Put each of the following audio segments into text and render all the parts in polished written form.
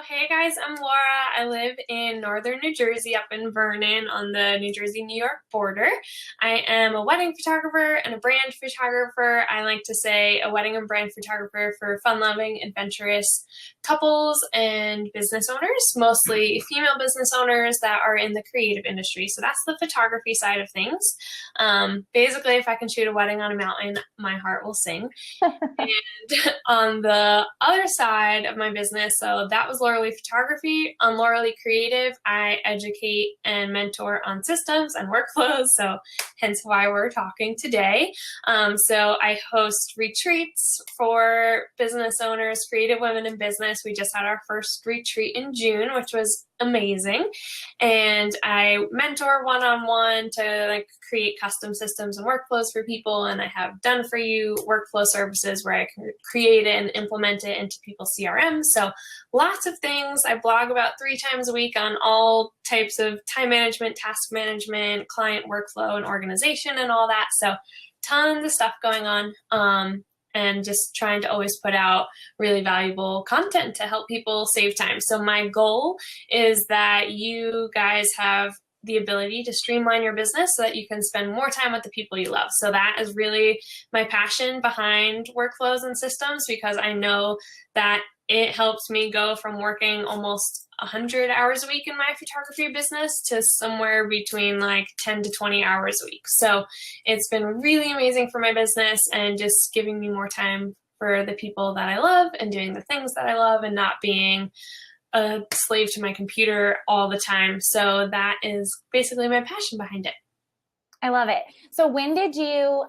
Hey guys, I'm Laura. I live in northern New Jersey, up in Vernon on the New Jersey-New York border. I am a wedding photographer and a brand photographer. I like to say a wedding and brand photographer for fun-loving, adventurous couples and business owners, mostly female business owners that are in the creative industry. So that's the photography side of things. Basically, if I can shoot a wedding on a mountain, my heart will sing. And on the other side of my business, so that was Laura Lee Photography. On Laura Lee Creative, I educate and mentor on systems and workflows, so hence why we're talking today. So I host retreats for business owners, creative women in business. We just had our first retreat in June, which was amazing. And I mentor one-on-one to create custom systems and workflows for people. And I have done for you workflow services where I can create it and implement it into people's CRM. So lots of things. I blog about 3 times a week on all types of time management, task management, client workflow, and organization and all that. So tons of stuff going on. And just trying to always put out really valuable content to help people save time. So my goal is that you guys have the ability to streamline your business so that you can spend more time with the people you love. So that is really my passion behind workflows and systems, because I know that it helps me go from working almost 100 hours a week in my photography business to somewhere between 10 to 20 hours a week. So it's been really amazing for my business and just giving me more time for the people that I love and doing the things that I love and not being a slave to my computer all the time. So that is basically my passion behind it. I love it. So when did you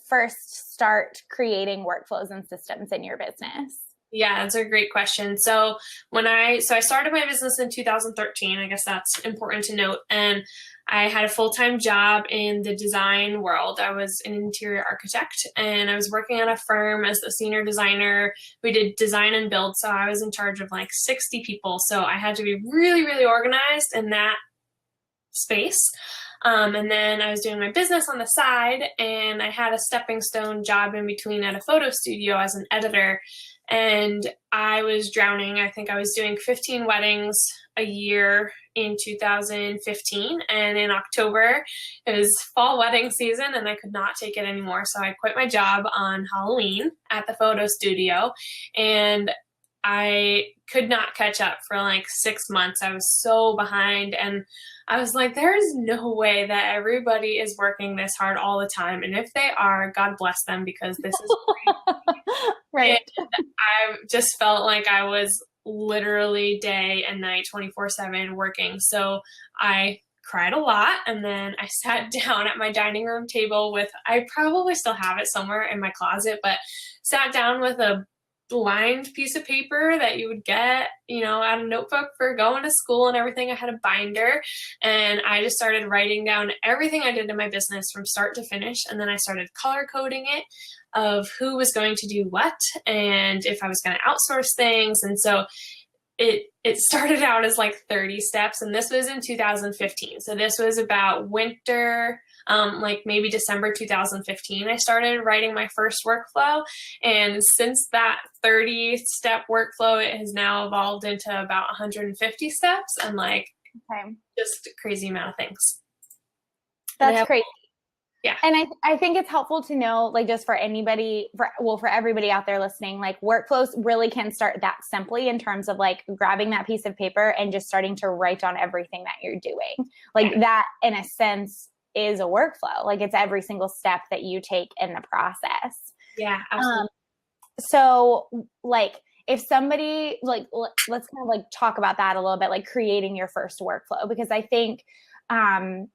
first start creating workflows and systems in your business? Yeah, that's a great question. So I started my business in 2013, I guess that's important to note. And I had a full-time job in the design world. I was an interior architect and I was working at a firm as a senior designer. We did design and build. So I was in charge of 60 people. So I had to be really, really organized in that space. And then I was doing my business on the side, and I had a stepping stone job in between at a photo studio as an editor. And I was drowning. I think I was doing 15 weddings a year in 2015. And in October, it was fall wedding season and I could not take it anymore. So I quit my job on Halloween at the photo studio, and I could not catch up for 6 months. I was so behind, and I was like, there is no way that everybody is working this hard all the time. And if they are, God bless them, because this is great. Right. And I just felt like I was literally day and night, 24/7 working. So I cried a lot. And then I sat down at my dining room table with, I probably still have it somewhere in my closet, but sat down with a lined piece of paper that you would get, at a notebook for going to school and everything. I had a binder, and I just started writing down everything I did in my business from start to finish. And then I started color coding it of who was going to do what and if I was going to outsource things. And so it started out as 30 steps, and this was in 2015. So this was about winter, maybe December 2015, I started writing my first workflow. And since that 30-step workflow, it has now evolved into about 150 steps and just a crazy amount of things. That's crazy. Yeah. And I think it's helpful to know, just for anybody, for everybody out there listening, workflows really can start that simply in terms of grabbing that piece of paper and just starting to write down everything that you're doing. That, in a sense, is a workflow. It's every single step that you take in the process. Yeah, absolutely. So if somebody, let's kind of talk about that a little bit, creating your first workflow, because I think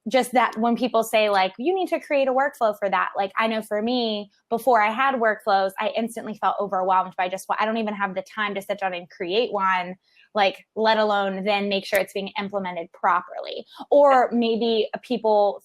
just that when people say you need to create a workflow for that, I know for me, before I had workflows, I instantly felt overwhelmed by I don't even have the time to sit down and create one, let alone then make sure it's being implemented properly. Or maybe people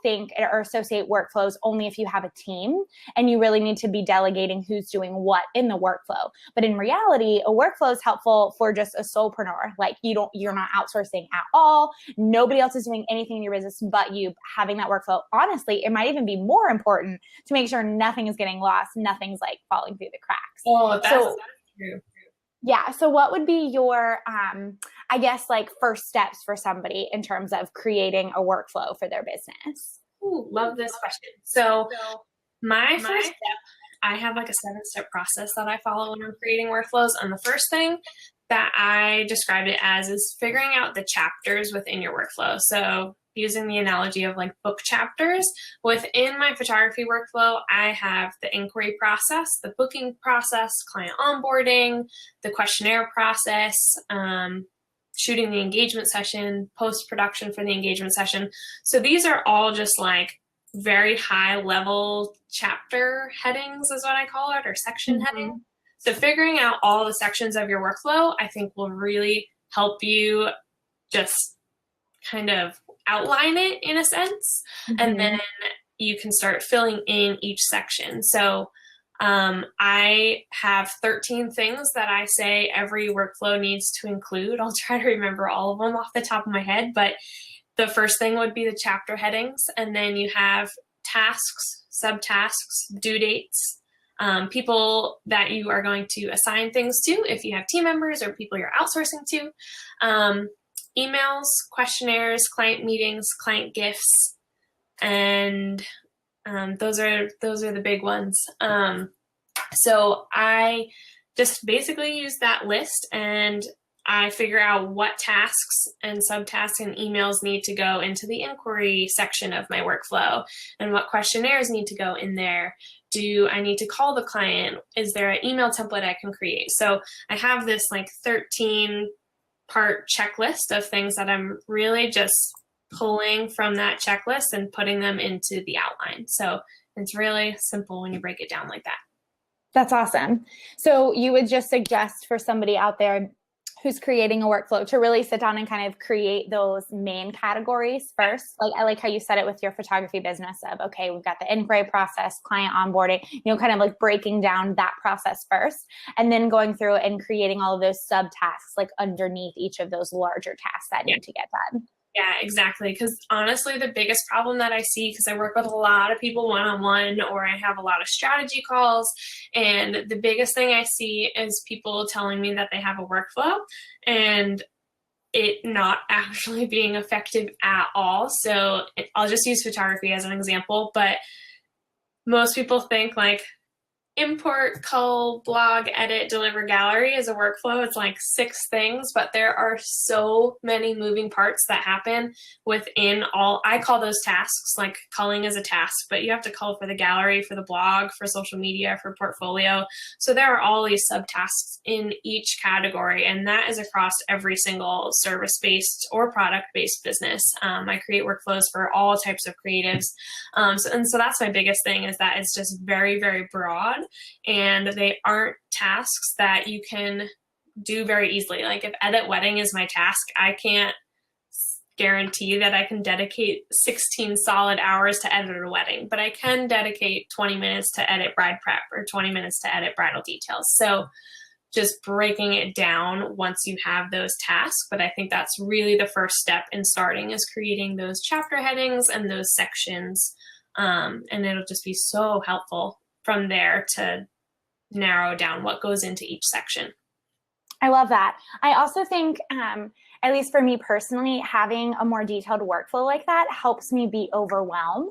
think or associate workflows only if you have a team and you really need to be delegating who's doing what in the workflow. But in reality, a workflow is helpful for just a solopreneur. You're not outsourcing at all. Nobody else is doing anything in your business but you. Having that workflow, honestly, it might even be more important to make sure nothing is getting lost, nothing's falling through the cracks. Oh, that's true. Yeah. So what would be your, I guess, like first steps for somebody in terms of creating a workflow for their business? Ooh, love this question. So my first step, I have like a 7-step process that I follow when I'm creating workflows. And the first thing that I described it as is figuring out the chapters within your workflow. So using the analogy of like book chapters within my photography workflow, I have the inquiry process, the booking process, client onboarding, the questionnaire process, shooting the engagement session, post-production for the engagement session. So these are all just like very high level chapter headings is what I call it, or section heading. So figuring out all the sections of your workflow, I think will really help you just kind of outline it in a sense. And then you can start filling in each section. So I have 13 things that I say every workflow needs to include. I'll try to remember all of them off the top of my head, but the first thing would be the chapter headings, and then you have tasks, subtasks, due dates, people that you are going to assign things to if you have team members or people you're outsourcing to, emails, questionnaires, client meetings, client gifts, and those are the big ones. So I just basically use that list and I figure out what tasks and subtasks and emails need to go into the inquiry section of my workflow and what questionnaires need to go in there. Do I need to call the client? Is there an email template I can create? So I have this like 13-part checklist of things that I'm really just pulling from that checklist and putting them into the outline. So it's really simple when you break it down like that. That's awesome. So you would just suggest for somebody out there who's creating a workflow to really sit down and kind of create those main categories first. Like, I like how you said it with your photography business of, okay, we've got the inquiry process, client onboarding, kind of like breaking down that process first, and then going through and creating all of those subtasks, like underneath each of those larger tasks that need to get done. Yeah, exactly. Because honestly, the biggest problem that I see, because I work with a lot of people one-on-one, or I have a lot of strategy calls, and the biggest thing I see is people telling me that they have a workflow and it not actually being effective at all. So I'll just use photography as an example, but most people think like import, cull, blog, edit, deliver, gallery is a workflow. It's like 6 things, but there are so many moving parts that happen within all. I call those tasks, like culling is a task, but you have to cull for the gallery, for the blog, for social media, for portfolio. So there are all these subtasks in each category, and that is across every single service-based or product-based business. I create workflows for all types of creatives. So that's my biggest thing, is that it's just very, very broad. And they aren't tasks that you can do very easily. Like if edit wedding is my task, I can't guarantee that I can dedicate 16 solid hours to edit a wedding, but I can dedicate 20 minutes to edit bride prep or 20 minutes to edit bridal details. So just breaking it down once you have those tasks. But I think that's really the first step in starting, is creating those chapter headings and those sections. And it'll just be so helpful from there to narrow down what goes into each section. I love that. I also think, at least for me personally, having a more detailed workflow like that helps me be overwhelmed,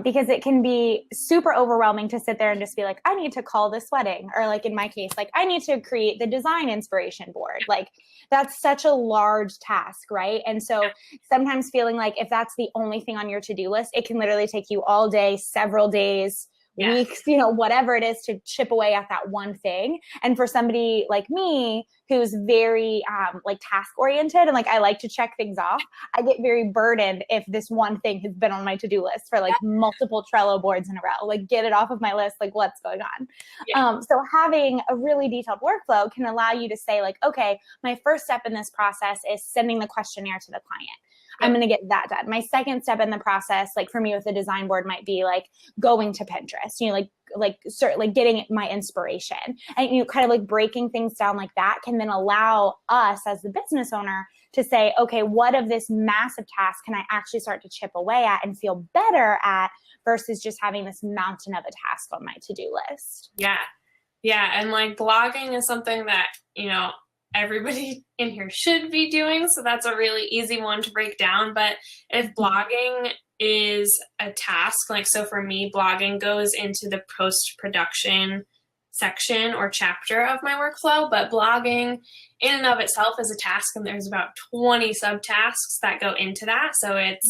because it can be super overwhelming to sit there and just be like, I need to call this wedding. Or like in my case, like I need to create the design inspiration board. Like that's such a large task, right? And so sometimes feeling like if that's the only thing on your to-do list, it can literally take you all day, several days, weeks, whatever it is, to chip away at that one thing. And for somebody like me, who's very like task oriented and like I like to check things off, I get very burdened if this one thing has been on my to-do list for like multiple Trello boards in a row. Like get it off of my list, like what's going on? So having a really detailed workflow can allow you to say like, okay, my first step in this process is sending the questionnaire to the client. I'm going to get that done. My second step in the process, like for me with the design board, might be like going to Pinterest, like getting my inspiration, and kind of like breaking things down like that can then allow us as the business owner to say, okay, what of this massive task can I actually start to chip away at and feel better at, versus just having this mountain of a task on my to-do list. Yeah. Yeah, and like blogging is something that, everybody in here should be doing. So that's a really easy one to break down. But if blogging is a task, like, so for me, blogging goes into the post production section or chapter of my workflow. But blogging in and of itself is a task, and there's about 20 subtasks that go into that. So it's,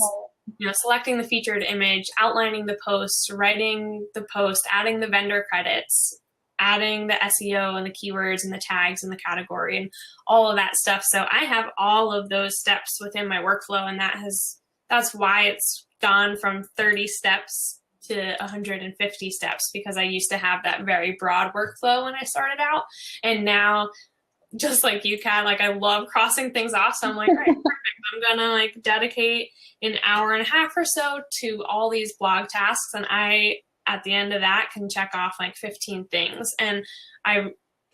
selecting the featured image, outlining the post, writing the post, adding the vendor credits, adding the SEO and the keywords and the tags and the category and all of that stuff. So I have all of those steps within my workflow, and that's why it's gone from 30 steps to 150 steps, because I used to have that very broad workflow when I started out. And now, just like you, Kat, like, I love crossing things off. So I'm like, all right, perfect. I'm gonna like dedicate an hour and a half or so to all these blog tasks, and I, at the end of that, can check off like 15 things. And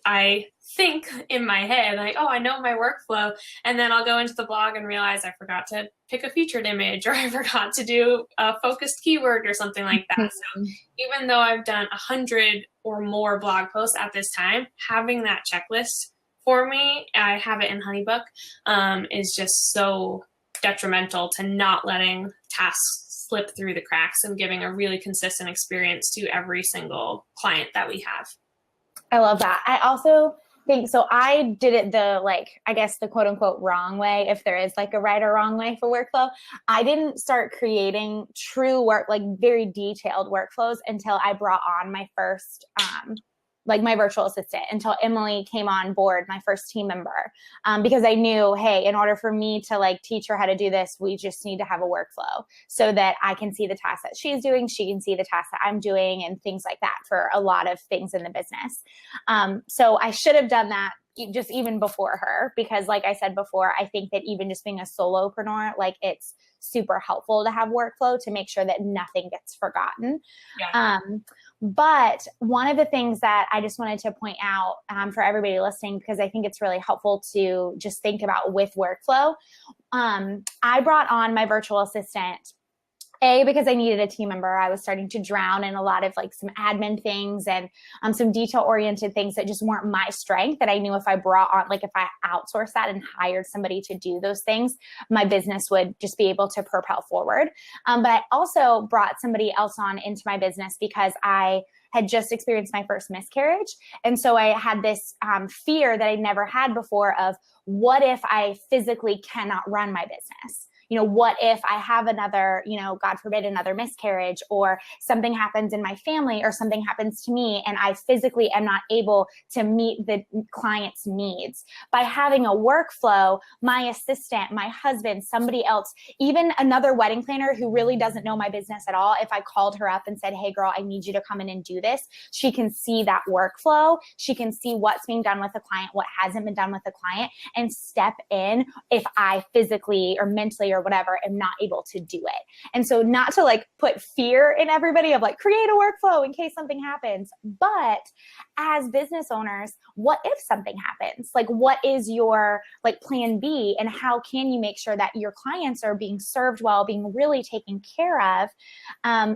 I think in my head, like, oh, I know my workflow. And then I'll go into the blog and realize I forgot to pick a featured image, or I forgot to do a focused keyword or something like that. So even though I've done 100 or more blog posts at this time, having that checklist for me, I have it in Honeybook, is just so detrimental to not letting tasks slip through the cracks and giving a really consistent experience to every single client that we have. I love that. I also think, so I did it the, like, I guess the quote unquote wrong way, if there is like a right or wrong way for workflow. I didn't start creating true work, like very detailed workflows, until I brought on my first, like my virtual assistant, until Emily came on board, my first team member, because I knew, hey, in order for me to like teach her how to do this, we just need to have a workflow so that I can see the tasks that she's doing, she can see the tasks that I'm doing, and things like that for a lot of things in the business. So I should have done that just even before her, because like I said before, I think that even just being a solopreneur, like, it's super helpful to have workflow to make sure that nothing gets forgotten. Yeah. But one of the things that I just wanted to point out, for everybody listening, because I think it's really helpful to just think about with workflow, I brought on my virtual assistant, because I needed a team member. I was starting to drown in a lot of like some admin things and some detail oriented things that just weren't my strength, that I knew if I brought on, like if I outsourced that and hired somebody to do those things, my business would just be able to propel forward. But I also brought somebody else on into my business because I had just experienced my first miscarriage. And so I had this fear that I never had before of, what if I physically cannot run my business? What if I have another, God forbid, another miscarriage, or something happens in my family, or something happens to me and I physically am not able to meet the client's needs? By having a workflow, my assistant, my husband, somebody else, even another wedding planner who really doesn't know my business at all, if I called her up and said, hey girl, I need you to come in and do this, she can see that workflow. She can see what's being done with the client, what hasn't been done with the client, and step in if I physically or mentally or whatever am not able to do it. And so, not to like put fear in everybody of like, create a workflow in case something happens, but as business owners, what if something happens? Like, what is your like plan B, and how can you make sure that your clients are being served well, being really taken care of,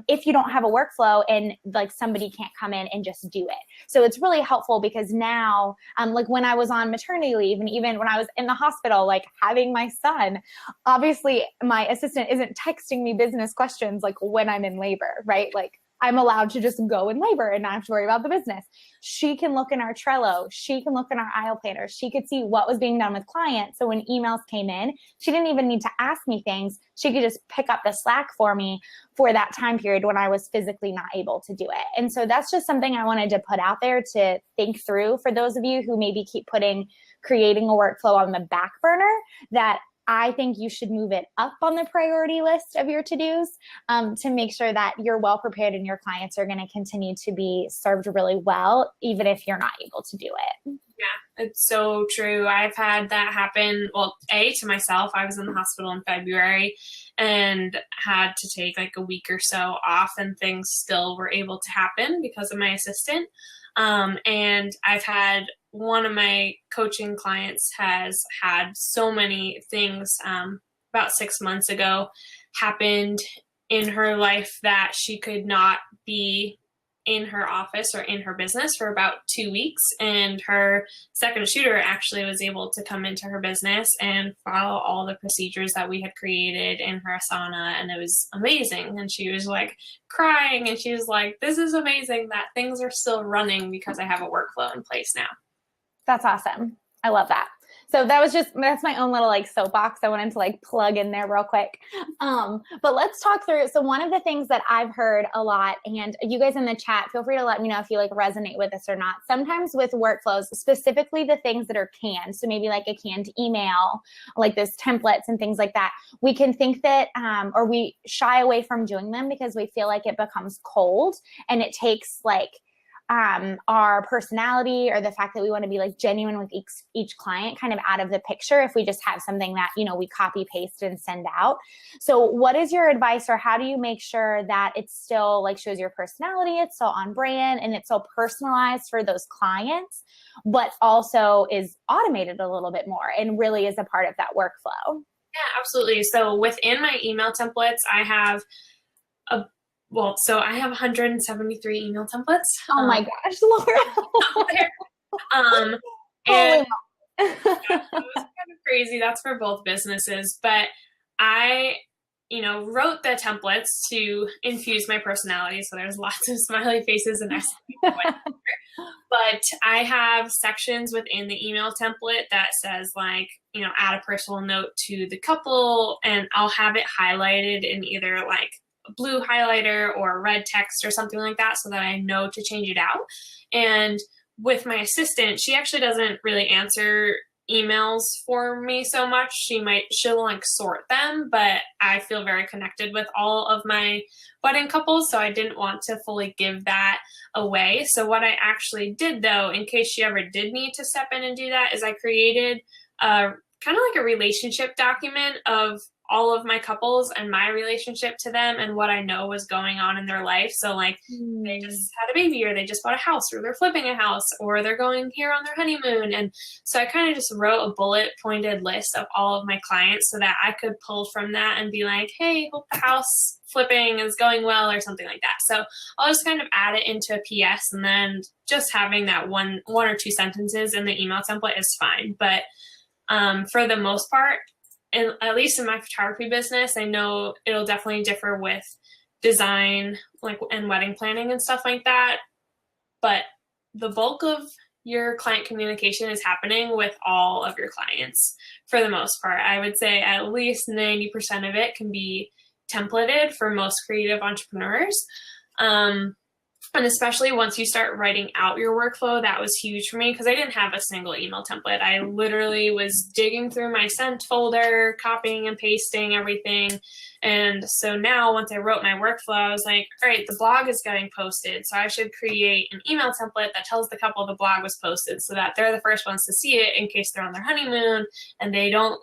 if you don't have a workflow and like somebody can't come in and just do it? So it's really helpful, because now, like when I was on maternity leave, and even when I was in the hospital, like having my son, obviously my assistant isn't texting me business questions like when I'm in labor, right? Like, I'm allowed to just go in labor and not have to worry about the business. She can look in our Trello. She can look in our aisle planner. She could see what was being done with clients. So when emails came in, she didn't even need to ask me things. She could just pick up the slack for me for that time period when I was physically not able to do it. And so that's just something I wanted to put out there to think through for those of you who maybe keep putting creating a workflow on the back burner, that I think you should move it up on the priority list of your to-dos, to make sure that you're well prepared and your clients are going to continue to be served really well, even if you're not able to do it. Yeah, it's so true. I've had that happen. Well, to myself, I was in the hospital in February and had to take like a week or so off, and things still were able to happen because of my assistant. And I've had one of my coaching clients has had so many things, about 6 months ago, happened in her life that she could not be in her office or in her business for about 2 weeks. And her second shooter actually was able to come into her business and follow all the procedures that we had created in her asana. And it was amazing. And she was like crying, and she was like, this is amazing that things are still running because I have a workflow in place now. That's awesome. I love that. So that's my own little like soapbox I wanted to like plug in there real quick. But let's talk through. So one of the things that I've heard a lot, and you guys in the chat, feel free to let me know if you like resonate with this or not. Sometimes with workflows, specifically the things that are canned, so maybe like a canned email, like those templates and things like that, we can think that, or we shy away from doing them because we feel like it becomes cold and it takes like, our personality or the fact that we want to be like genuine with each client kind of out of the picture if we just have something that, you know, we copy paste and send out. So what is your advice, or how do you make sure that it's still like shows your personality, it's still on brand, and it's so personalized for those clients, but also is automated a little bit more and really is a part of that workflow? Yeah, absolutely. So within my email templates, I have I have 173 email templates. Oh my gosh, Laura. And that was kind of crazy. That's for both businesses. But I, wrote the templates to infuse my personality. So there's lots of smiley faces and exclamation points. But I have sections within the email template that says like, add a personal note to the couple, and I'll have it highlighted in either like blue highlighter or red text or something like that so that I know to change it out. And with my assistant, she actually doesn't really answer emails for me so much. She'll like sort them, but I feel very connected with all of my wedding couples, so I didn't want to fully give that away. So what I actually did though, in case she ever did need to step in and do that, is I created a kind of like a relationship document of all of my couples and my relationship to them and what I know was going on in their life. So like they just had a baby, or they just bought a house, or they're flipping a house, or they're going here on their honeymoon. And so I kind of just wrote a bullet pointed list of all of my clients so that I could pull from that and be like, hey, hope the house flipping is going well, or something like that. So I'll just kind of add it into a PS, and then just having that one or two sentences in the email template is fine. But for the most part, and at least in my photography business, I know it'll definitely differ with design, like, and wedding planning and stuff like that. But the bulk of your client communication is happening with all of your clients for the most part. I would say at least 90% of it can be templated for most creative entrepreneurs. And especially once you start writing out your workflow, that was huge for me because I didn't have a single email template. I literally was digging through my sent folder, copying and pasting everything. And so now once I wrote my workflow, I was like, all right, the blog is getting posted. So I should create an email template that tells the couple the blog was posted so that they're the first ones to see it in case they're on their honeymoon and they don't,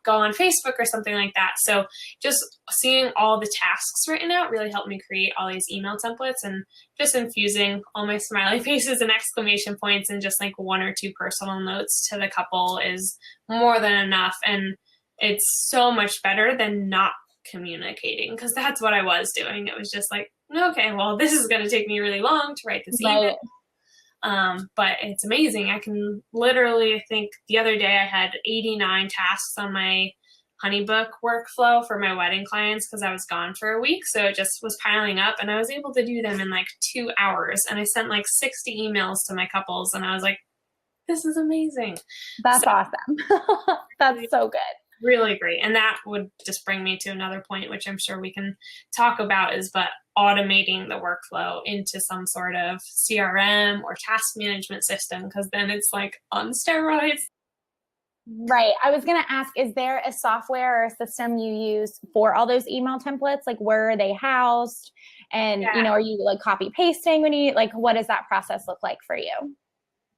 go on Facebook or something like that. So just seeing all the tasks written out really helped me create all these email templates, and just infusing all my smiley faces and exclamation points and just like one or two personal notes to the couple is more than enough. And it's so much better than not communicating, because that's what I was doing. It was just like, okay, well, this is going to take me really long to write this email. But it's amazing. I can literally, I think the other day I had 89 tasks on my HoneyBook workflow for my wedding clients because I was gone for a week. So it just was piling up, and I was able to do them in like 2 hours. And I sent like 60 emails to my couples, and I was like, this is amazing. That's awesome. That's so good. Really great. And that would just bring me to another point, which I'm sure we can talk about, but automating the workflow into some sort of CRM or task management system, because then it's like on steroids. Right. I was going to ask, is there a software or a system you use for all those email templates? Like, where are they housed? And, are you like copy pasting what does that process look like for you?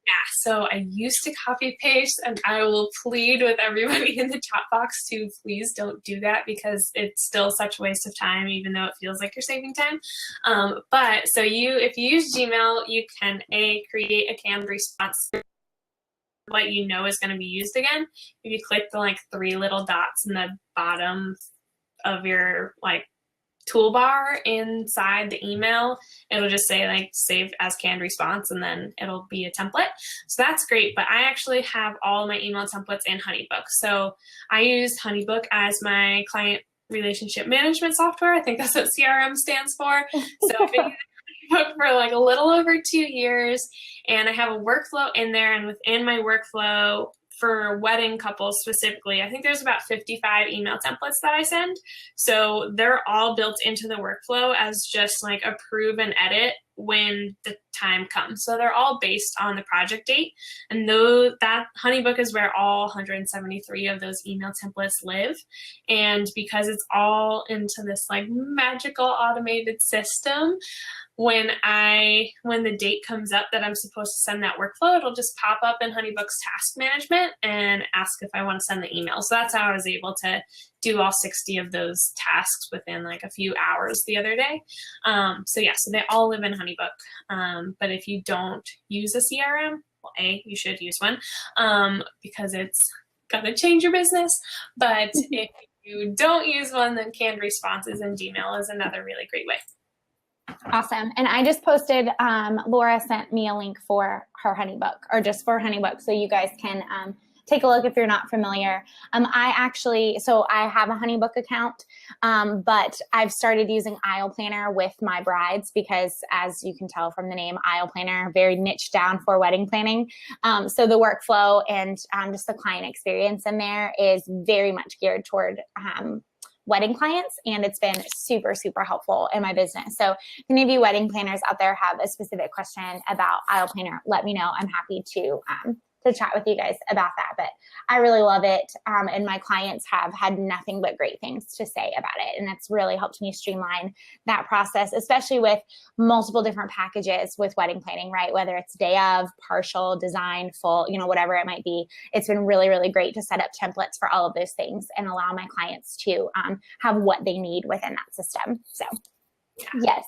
Yeah, so I used to copy paste, and I will plead with everybody in the chat box to please don't do that, because it's still such a waste of time, even though it feels like you're saving time. But so if you use Gmail, you can create a canned response what you know is going to be used again. If you click the like 3 little dots in the bottom of your like toolbar inside the email, it'll just say like save as canned response, and then it'll be a template. So that's great. But I actually have all my email templates in HoneyBook. So I use HoneyBook as my client relationship management software. I think that's what CRM stands for. So I've been using HoneyBook for like a little over 2 years, and I have a workflow in there, and within my workflow for wedding couples specifically, I think there's about 55 email templates that I send. So they're all built into the workflow as just like approve and edit when the time comes. So they're all based on the project date. And though that HoneyBook is where all 173 of those email templates live. And because it's all into this like magical automated system, when the date comes up that I'm supposed to send that workflow, it'll just pop up in HoneyBook's task management and ask if I want to send the email. So that's how I was able to do all 60 of those tasks within like a few hours the other day. So they all live in HoneyBook. But if you don't use a CRM, well, you should use one because it's gonna change your business. But if you don't use one, then canned responses in Gmail is another really great way. Awesome. And I just posted, Laura sent me a link for her HoneyBook, or just for HoneyBook, so you guys can take a look if you're not familiar. I have a HoneyBook account, but I've started using Aisle Planner with my brides because, as you can tell from the name, Aisle Planner, very niche down for wedding planning. So the workflow and just the client experience in there is very much geared toward wedding clients, and it's been super, super helpful in my business. So if any of you wedding planners out there have a specific question about Aisle Planner, let me know. I'm happy to chat with you guys about that. But I really love it. And my clients have had nothing but great things to say about it. And it's really helped me streamline that process, especially with multiple different packages with wedding planning, right? Whether it's day of, partial, design, full, whatever it might be. It's been really, really great to set up templates for all of those things and allow my clients to have what they need within that system. So yes.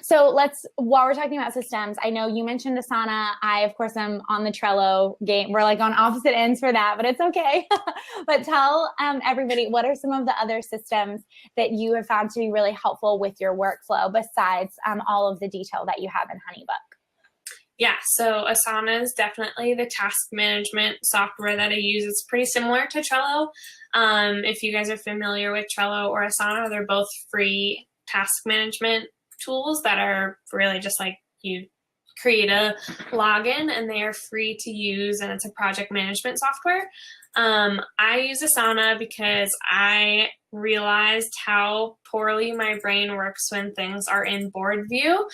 So while we're talking about systems, I know you mentioned Asana. I, of course, am on the Trello game. We're like on opposite ends for that, but it's okay. But tell everybody, what are some of the other systems that you have found to be really helpful with your workflow besides all of the detail that you have in HoneyBook? Yeah, so Asana is definitely the task management software that I use. It's pretty similar to Trello. If you guys are familiar with Trello or Asana, they're both free task management tools that are really just like you create a login and they are free to use, and it's a project management software. I use Asana because I realized how poorly my brain works when things are in board view.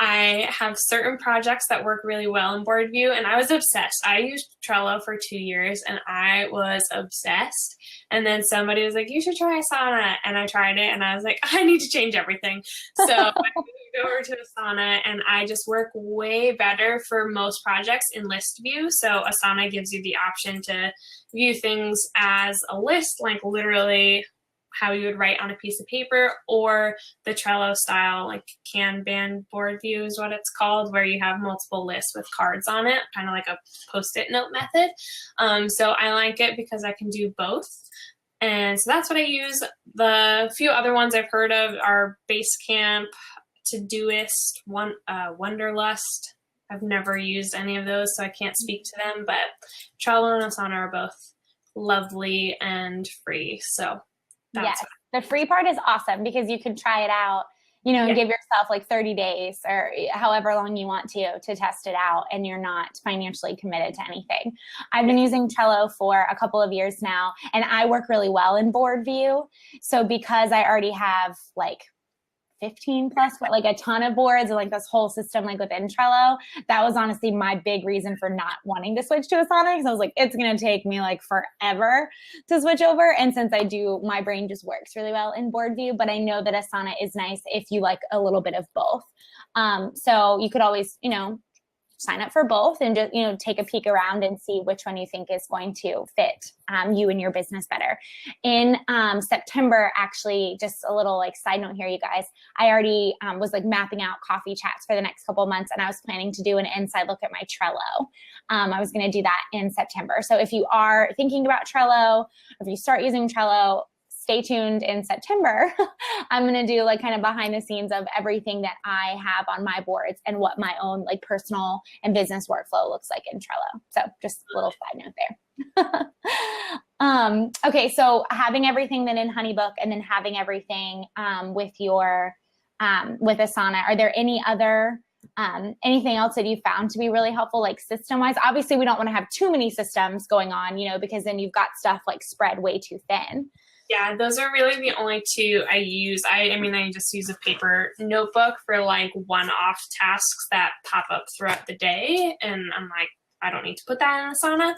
I have certain projects that work really well in board view, and I was obsessed. I used Trello for 2 years and I was obsessed. And then somebody was like, you should try Asana. And I tried it and I was like, I need to change everything. So I moved over to Asana, and I just work way better for most projects in list view. So Asana gives you the option to view things as a list, like literally how you would write on a piece of paper, or the Trello style, like Kanban board view is what it's called, where you have multiple lists with cards on it, kind of like a Post-it note method. So I like it because I can do both. And so that's what I use. The few other ones I've heard of are Basecamp, Todoist, Wonderlust. I've never used any of those, so I can't speak to them, but Trello and Asana are both lovely and free. So yes, the free part is awesome because you can try it out, and give yourself like 30 days or however long you want to test it out, and you're not financially committed to anything. I've been using Trello for a couple of years now, and I work really well in board view. So because I already have like 15 plus, like a ton of boards and like this whole system like within Trello, that was honestly my big reason for not wanting to switch to Asana, because I was like, it's going to take me like forever to switch over. And since I do, my brain just works really well in board view, but I know that Asana is nice if you like a little bit of both. So you could always, sign up for both and just, take a peek around and see which one you think is going to fit you and your business better. In September, actually, just a little like side note here, you guys, I already was like mapping out coffee chats for the next couple of months, and I was planning to do an inside look at my Trello. I was going to do that in September. So if you are thinking about Trello, if you start using Trello, stay tuned in September. I'm going to do like kind of behind the scenes of everything that I have on my boards and what my own like personal and business workflow looks like in Trello. So just a little side note there. Okay. So having everything then in HoneyBook and then having everything with your, with Asana, are there any other anything else that you found to be really helpful, like system wise? Obviously we don't want to have too many systems going on, you know, because then you've got stuff like spread way too thin. Yeah, those are really the only two I use. I mean, I just use a paper notebook for like one-off tasks that pop up throughout the day. And I'm like, I don't need to put that in Asana.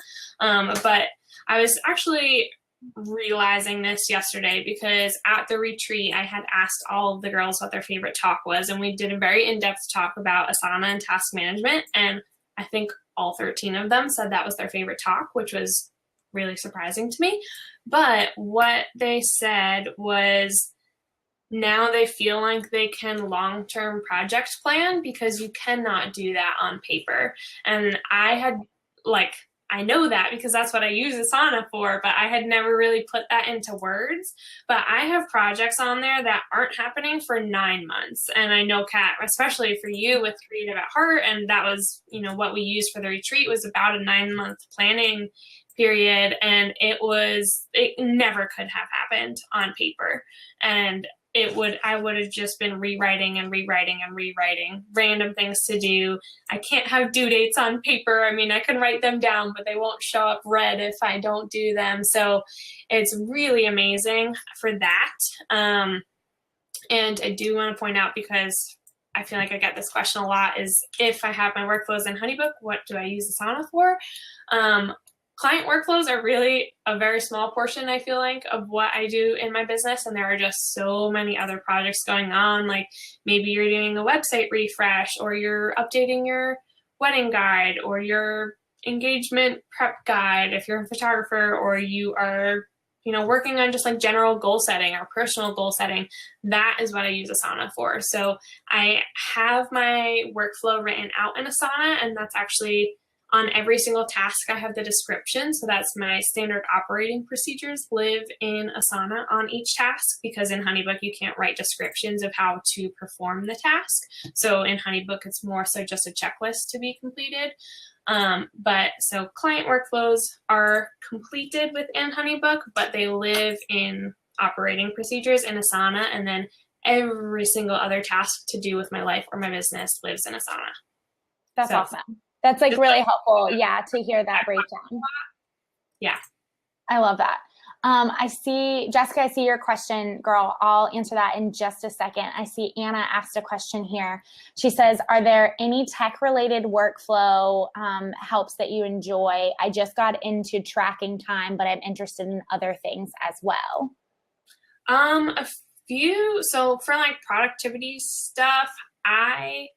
But I was actually realizing this yesterday because at the retreat, I had asked all of the girls what their favorite talk was. And we did a very in-depth talk about Asana and task management. And I think all 13 of them said that was their favorite talk, which was really surprising to me. But what they said was now they feel like they can long-term project plan because you cannot do that on paper. And I had like, I know that because that's what I use Asana for, but I had never really put that into words. But I have projects on there that aren't happening for 9 months. And I know, Kat, especially for you with Creative at Heart, and that was, you know, what we used for the retreat was about a 9-month planning period. And it never could have happened on paper. And I would have just been rewriting random things to do. I can't have due dates on paper. I mean, I can write them down, but they won't show up red if I don't do them. So it's really amazing for that. And I do want to point out, because I feel like I get this question a lot, is if I have my workflows in HoneyBook, what do I use Asana for? Client workflows are really a very small portion, I feel like, of what I do in my business. And there are just so many other projects going on. Like maybe you're doing a website refresh, or you're updating your wedding guide, or your engagement prep guide if you're a photographer, or you are, you know, working on just like general goal setting or personal goal setting. That is what I use Asana for. So I have my workflow written out in Asana, and that's actually on every single task. I have the description. So that's my standard operating procedures live in Asana on each task, because in HoneyBook, you can't write descriptions of how to perform the task. So in HoneyBook, it's more so just a checklist to be completed. But so client workflows are completed within HoneyBook, but they live in operating procedures in Asana. And then every single other task to do with my life or my business lives in Asana. That's awesome. That's like really helpful. Yeah. To hear that breakdown. Yeah. I love that. I see, Jessica, I see your question, girl. I'll answer that in just a second. I see Anna asked a question here. She says, are there any tech-related workflow helps that you enjoy? I just got into tracking time, but I'm interested in other things as well. A few. So for like productivity stuff, I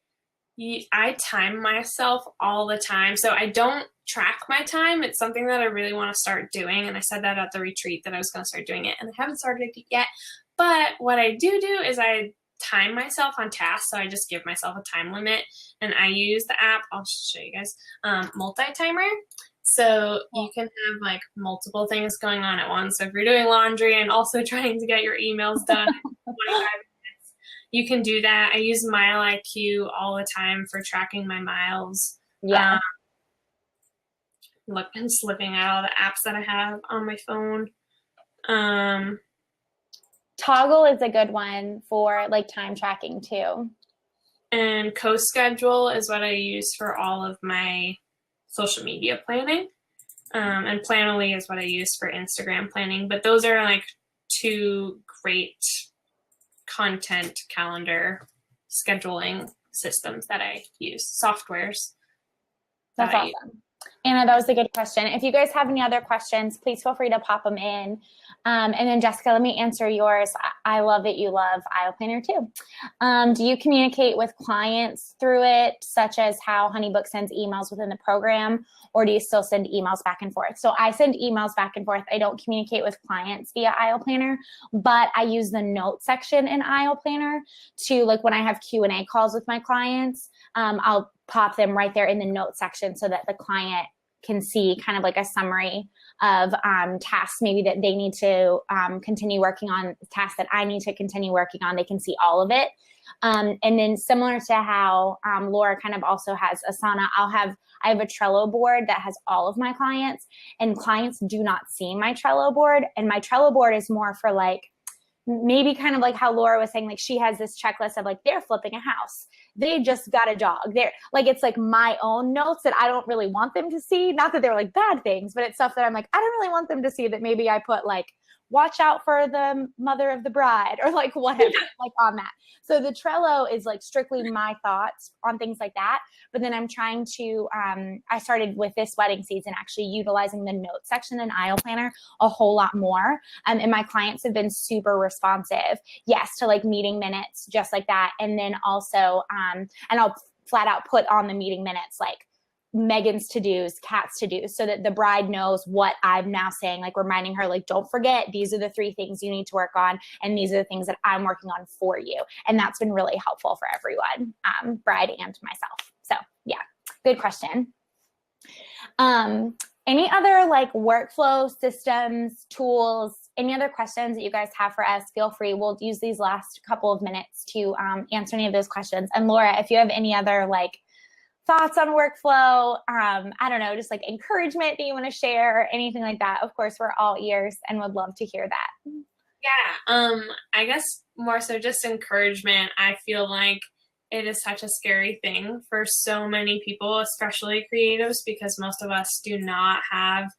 time myself all the time. So I don't track my time. It's something that I really want to start doing. And I said that at the retreat that I was going to start doing it, and I haven't started it yet. But what I do is I time myself on tasks. So I just give myself a time limit, and I use the app. I'll show you guys, multi-timer. So you can have like multiple things going on at once. So if you're doing laundry and also trying to get your emails done in 25 you can do that. I use Mile IQ all the time for tracking my miles. Yeah. Look, I'm just looking at all the apps that I have on my phone. Toggle is a good one for like time tracking too. And CoSchedule is what I use for all of my social media planning. And Planoly is what I use for Instagram planning. But those are like two great content calendar scheduling systems that I use, softwares. That's awesome. Anna, that was a good question. If you guys have any other questions, please feel free to pop them in. And then Jessica, let me answer yours. I love that you love Aisle Planner too. Do you communicate with clients through it, such as how HoneyBook sends emails within the program, or do you still send emails back and forth? So I send emails back and forth. I don't communicate with clients via Aisle Planner, but I use the note section in Aisle Planner to, like, when I have Q&A calls with my clients, I'll pop them right there in the note section so that the client can see kind of like a summary of tasks maybe that they need to continue working on, tasks that I need to continue working on. They can see all of it. And then similar to how Laura kind of also has Asana, I have a Trello board that has all of my clients, and clients do not see my Trello board. And my Trello board is more for like, maybe kind of like how Laura was saying, like she has this checklist of like, they're flipping a house, they just got a dog. They're like, it's like my own notes that I don't really want them to see. Not that they're like bad things, but it's stuff that I'm like, I don't really want them to see, that maybe I put like, watch out for the mother of the bride, or like whatever, like on that. So the Trello is like strictly my thoughts on things like that. But then I'm trying to, I started with this wedding season actually utilizing the notes section in Aisle Planner a whole lot more. And my clients have been super responsive, yes, to like meeting minutes, just like that. And then also, and I'll flat out put on the meeting minutes, like Megan's to-dos, Kat's to-dos, so that the bride knows what I'm now saying, like reminding her, like, don't forget, these are the 3 things you need to work on, and these are the things that I'm working on for you. And that's been really helpful for everyone, bride and myself. So yeah, good question. Any other like workflow systems, tools, any other questions that you guys have for us? Feel free. We'll use these last couple of minutes to answer any of those questions. And Laura, if you have any other like thoughts on workflow, I don't know, just like encouragement that you want to share, anything like that, of course, we're all ears and would love to hear that. Yeah, I guess more so just encouragement. I feel like it is such a scary thing for so many people, especially creatives, because most of us do not have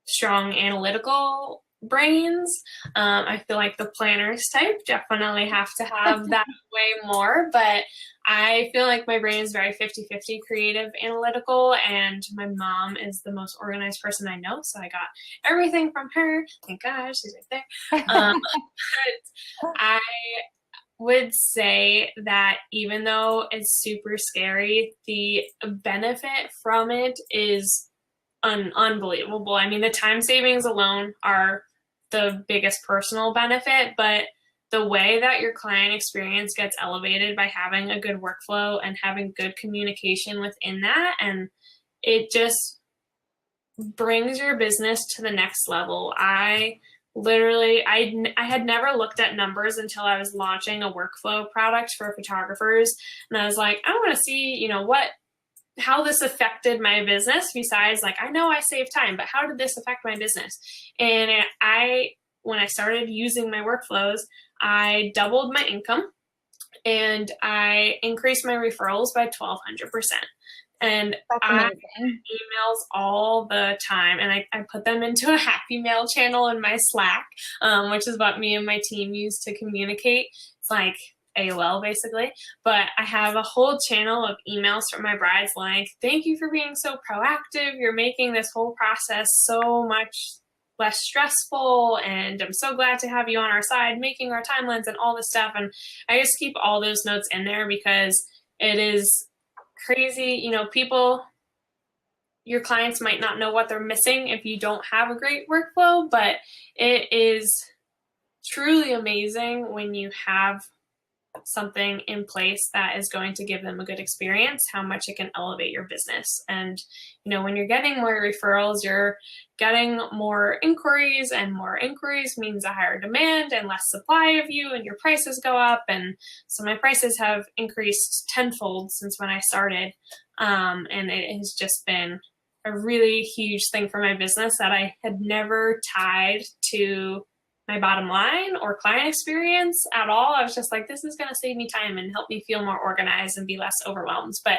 strong analytical brains. I feel like the planners type definitely have to have that way more, but I feel like my brain is very 50-50 creative, analytical, and my mom is the most organized person I know, so I got everything from her. Thank God, she's right there. But I would say that even though it's super scary, the benefit from it is unbelievable. I mean, the time savings alone are the biggest personal benefit, but the way that your client experience gets elevated by having a good workflow and having good communication within that, and it just brings your business to the next level. I had never looked at numbers until I was launching a workflow product for photographers, and I was like, I want to see, how this affected my business, besides like, I know I saved time, but how did this affect my business? And when I started using my workflows, I doubled my income and I increased my referrals by 1,200%. And I get emails all the time, and I put them into a happy mail channel in my Slack, which is what me and my team use to communicate. It's like AOL basically, but I have a whole channel of emails from my brides like, thank you for being so proactive. You're making this whole process so much less stressful, and I'm so glad to have you on our side, making our timelines and all this stuff. And I just keep all those notes in there because it is crazy. Your clients might not know what they're missing if you don't have a great workflow, but it is truly amazing when you have something in place that is going to give them a good experience, how much it can elevate your business. And, when you're getting more referrals, you're getting more inquiries, and more inquiries means a higher demand and less supply of you, and your prices go up. And so my prices have increased tenfold since when I started. And it has just been a really huge thing for my business that I had never tied to my bottom line or client experience at all. I was just like, this is going to save me time and help me feel more organized and be less overwhelmed. But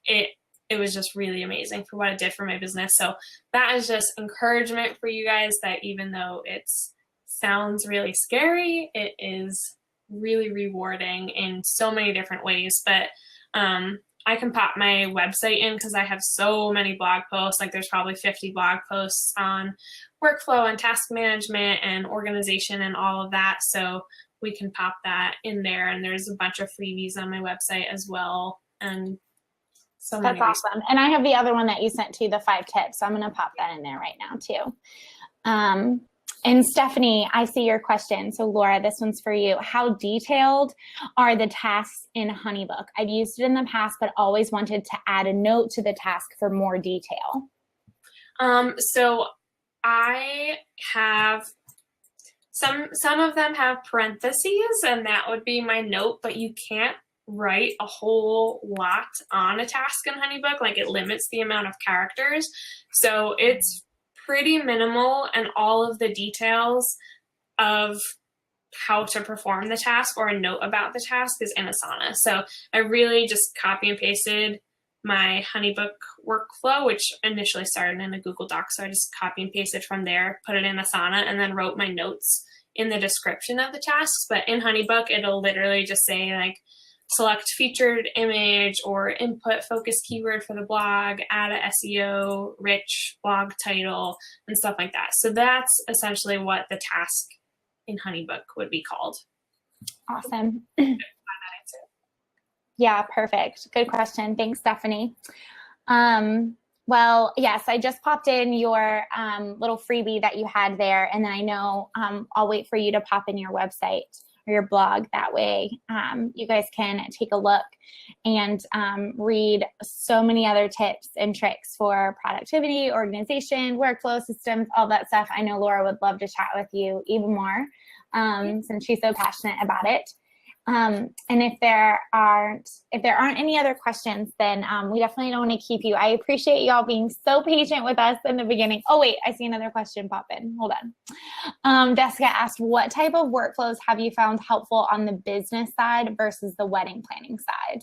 it was just really amazing for what it did for my business. So that is just encouragement for you guys, that even though it sounds really scary, it is really rewarding in so many different ways. But I can pop my website in because I have so many blog posts. Like there's probably 50 blog posts on workflow and task management and organization and all of that. So we can pop that in there. And there's a bunch of freebies on my website as well. And so that's awesome. And I have the other one that you sent to, the 5 tips. So I'm going to pop that in there right now too. And Stephanie, I see your question. So Laura, this one's for you. How detailed are the tasks in Honeybook? I've used it in the past, but always wanted to add a note to the task for more detail. So I have some of them have parentheses, and that would be my note, but you can't write a whole lot on a task in HoneyBook. Like, it limits the amount of characters. So it's pretty minimal, and all of the details of how to perform the task or a note about the task is in Asana. So I really just copy and pasted my HoneyBook workflow, which initially started in a Google Doc. So I just copy and pasted from there, put it in Asana, and then wrote my notes in the description of the tasks. But in HoneyBook, it'll literally just say like, select featured image or input focus keyword for the blog, add a SEO rich blog title, and stuff like that. So that's essentially what the task in HoneyBook would be called. Awesome. Yeah, perfect. Good question. Thanks, Stephanie. Well, yes, I just popped in your little freebie that you had there, and then I know I'll wait for you to pop in your website or your blog. That way you guys can take a look and read so many other tips and tricks for productivity, organization, workflow systems, all that stuff. I know Laura would love to chat with you even more since she's so passionate about it. And if there aren't any other questions, then we definitely don't want to keep you. I appreciate y'all being so patient with us in the beginning. Oh, wait, I see another question pop in. Hold on. Jessica asked, what type of workflows have you found helpful on the business side versus the wedding planning side?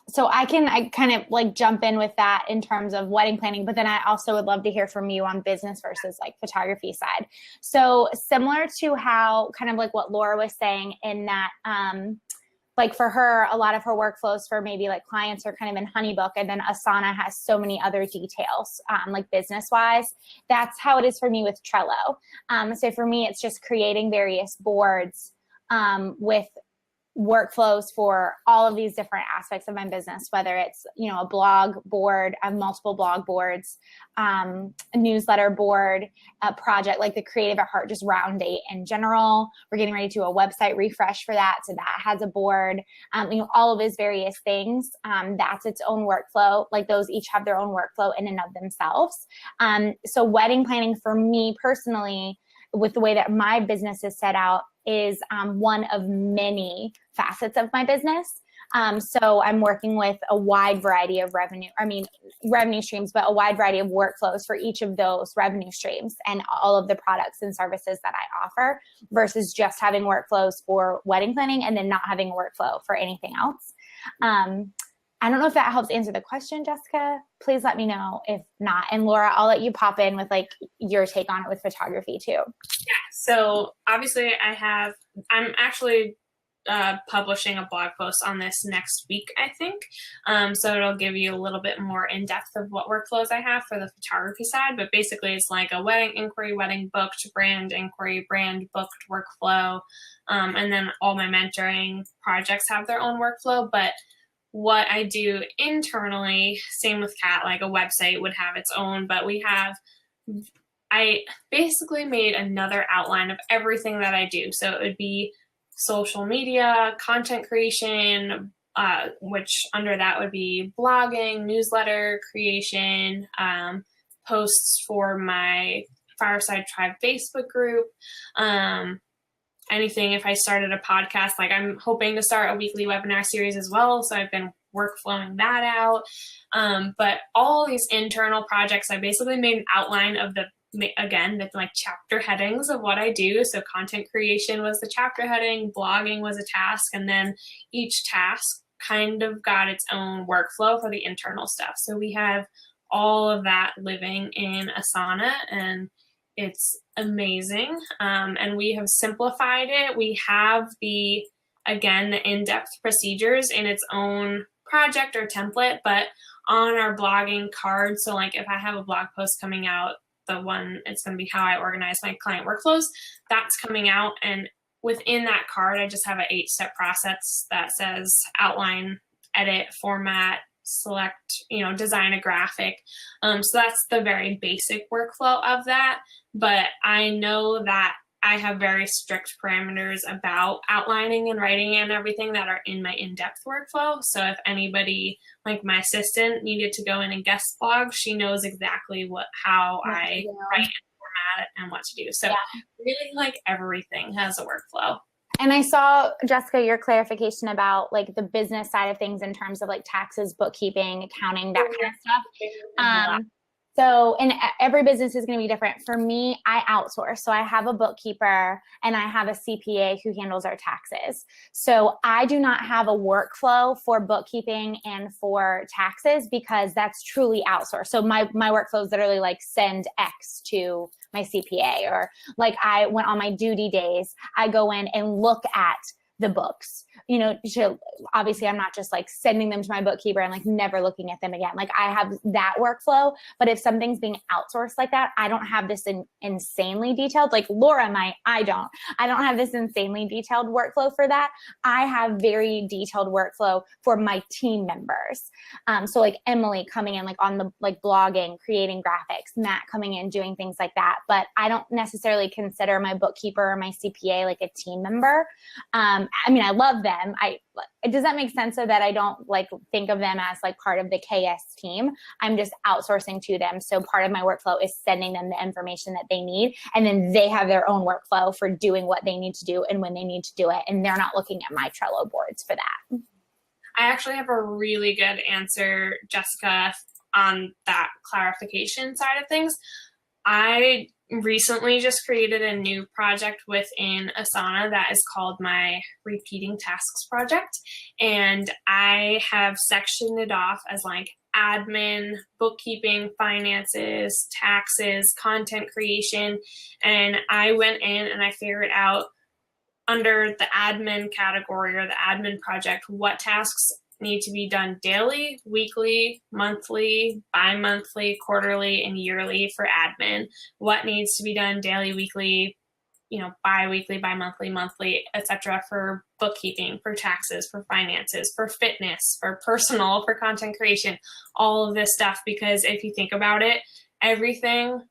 So I kind of like jump in with that in terms of wedding planning, but then I also would love to hear from you on business versus like photography side. So similar to how kind of like what Laura was saying in that, like for her, a lot of her workflows for maybe like clients are kind of in HoneyBook, and then Asana has so many other details, like business wise. That's how it is for me with Trello. So for me, it's just creating various boards with workflows for all of these different aspects of my business, whether it's, you know, a blog board, multiple blog boards, a newsletter board, a project like the Creative at Heart, just round date in general. We're getting ready to do a website refresh for that. So that has a board, you know, all of those various things. That's its own workflow. Like those each have their own workflow in and of themselves. So wedding planning for me personally, with the way that my business is set out, is one of many facets of my business. So I'm working with a wide variety of revenue streams, but a wide variety of workflows for each of those revenue streams and all of the products and services that I offer, versus just having workflows for wedding planning and then not having a workflow for anything else. I don't know if that helps answer the question, Jessica. Please let me know if not. And Laura, I'll let you pop in with like your take on it with photography too. Yeah. So obviously I'm actually publishing a blog post on this next week, I think. So it'll give you a little bit more in depth of what workflows I have for the photography side. But basically it's like a wedding inquiry, wedding booked, brand inquiry, brand booked workflow. And then all my mentoring projects have their own workflow. But what I do internally, same with Kat, like a website would have its own, but I basically made another outline of everything that I do. So it would be social media, content creation, which under that would be blogging, newsletter creation, posts for my Fireside Tribe Facebook group, anything. If I started a podcast, like I'm hoping to start a weekly webinar series as well. So I've been workflowing that out. But all these internal projects, I basically made an outline of the like chapter headings of what I do. So content creation was the chapter heading, blogging was a task, and then each task kind of got its own workflow for the internal stuff. So we have all of that living in Asana, and it's amazing. And we have simplified it. We have the in-depth procedures in its own project or template, but on our blogging card. So like if I have a blog post coming out, it's going to be how I organize my client workflows. That's coming out. And within that card, I just have an 8-step process that says outline, edit, format, select, design a graphic. So that's the very basic workflow of that. But I know that I have very strict parameters about outlining and writing and everything that are in my in-depth workflow. So if anybody, like my assistant, needed to go in and guest blog, she knows exactly how I write and format and what to do. So really, like, everything has a workflow. And I saw, Jessica, your clarification about like the business side of things in terms of like taxes, bookkeeping, accounting, that kind of stuff. So, and every business is going to be different. For me, I outsource. So I have a bookkeeper and I have a CPA who handles our taxes. So I do not have a workflow for bookkeeping and for taxes because that's truly outsourced. So my workflow is literally like send X to my CPA, or like I went on my duty days, I go in and look at the books, you know, obviously I'm not just like sending them to my bookkeeper and like never looking at them again. Like I have that workflow, but if something's being outsourced like that, I don't have this insanely detailed, like Laura might, I don't have this insanely detailed workflow for that. I have very detailed workflow for my team members. So like Emily coming in, like on the like blogging, creating graphics, Matt coming in, doing things like that. But I don't necessarily consider my bookkeeper or my CPA like a team member. I mean, I love them. Does that make sense? So that I don't like think of them as like part of the KS team. I'm just outsourcing to them. So part of my workflow is sending them the information that they need. And then they have their own workflow for doing what they need to do and when they need to do it. And they're not looking at my Trello boards for that. I actually have a really good answer, Jessica, on that clarification side of things. I recently just created a new project within Asana that is called my repeating tasks project. And I have sectioned it off as like admin, bookkeeping, finances, taxes, content creation. And I went in and I figured out under the admin category or the admin project what tasks need to be done daily, weekly, monthly, bi-monthly, quarterly, and yearly for admin. What needs to be done daily, weekly, bi-weekly, bi-monthly, monthly, etc. for bookkeeping, for taxes, for finances, for fitness, for personal, for content creation, all of this stuff. Because if you think about it, everything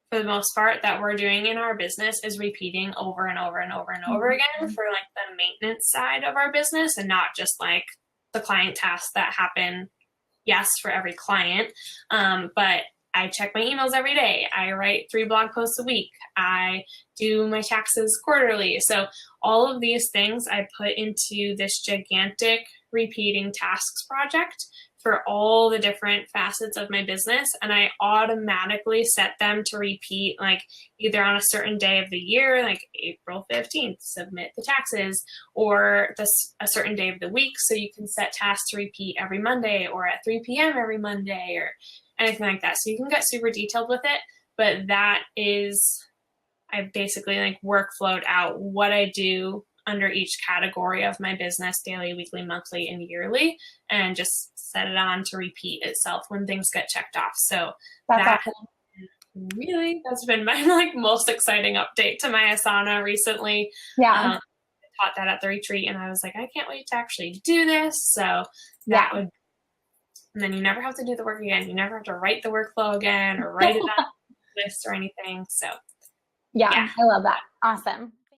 for the most part that we're doing in our business is repeating over and over and over and over again for like the maintenance side of our business, and not just like the client tasks that happen, yes, for every client. But I check my emails every day. I write 3 blog posts a week. I do my taxes quarterly. So all of these things I put into this gigantic repeating tasks project for all the different facets of my business. And I automatically set them to repeat, like either on a certain day of the year, like April 15th, submit the taxes, or a certain day of the week. So you can set tasks to repeat every Monday or at 3 p.m. every Monday or anything like that. So you can get super detailed with it, but that is, I basically like workflowed out what I do under each category of my business, daily, weekly, monthly, and yearly, and just set it on to repeat itself when things get checked off. So that's been my like most exciting update to my Asana recently. I taught that at the retreat and I was like, I can't wait to actually do this. So that would, and then you never have to do the work again. You never have to write the workflow again or write it on a list or anything. So yeah, I love that. Awesome.